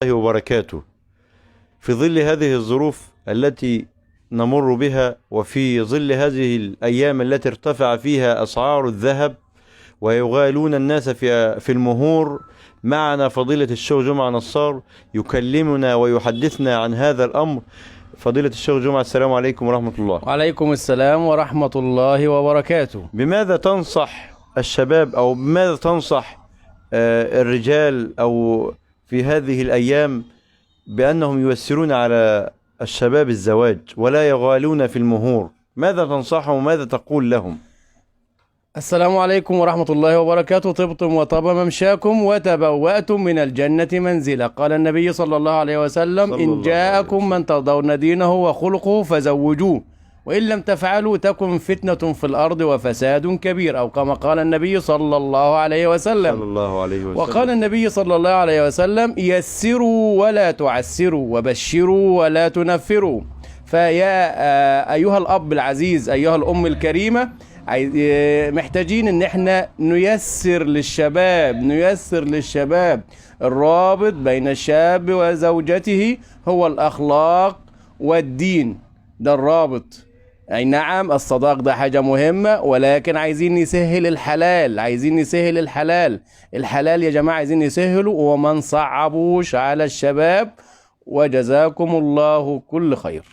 وبركاته. في ظل هذه الظروف التي نمر بها، وفي ظل هذه الأيام التي ارتفع فيها أسعار الذهب ويغالون الناس في المهور، معنا فضيلة الشيخ جمعة نصار يكلمنا ويحدثنا عن هذا الأمر. فضيلة الشيخ جمعة، السلام عليكم ورحمة الله. وعليكم السلام ورحمة الله وبركاته. بماذا تنصح الشباب، أو بماذا تنصح الرجال أو في هذه الأيام بأنهم ييسرون على الشباب الزواج ولا يغالون في المهور؟ ماذا تنصحهم وماذا تقول لهم؟ السلام عليكم ورحمة الله وبركاته. طبتم وطاب ممشاكم وتبوأتم من الجنة منزلا. قال النبي صلى الله عليه وسلم: إن جاءكم من ترضون دينه وخلقه فزوجوه، وإن لم تفعلوا تكن فتنة في الأرض وفساد كبير، أو كما قال النبي صلى الله عليه وسلم. وقال النبي صلى الله عليه وسلم: يسروا ولا تعسروا، وبشروا ولا تنفروا. فيا أيها الأب العزيز، أيها الأم الكريمة، محتاجين ان احنا نيسر للشباب. الرابط بين الشاب وزوجته هو الأخلاق والدين، ده الرابط. اي نعم، الصداق ده حاجة مهمة، ولكن عايزين نسهل الحلال، الحلال يا جماعة عايزين نسهله وما نصعبوش على الشباب. وجزاكم الله كل خير.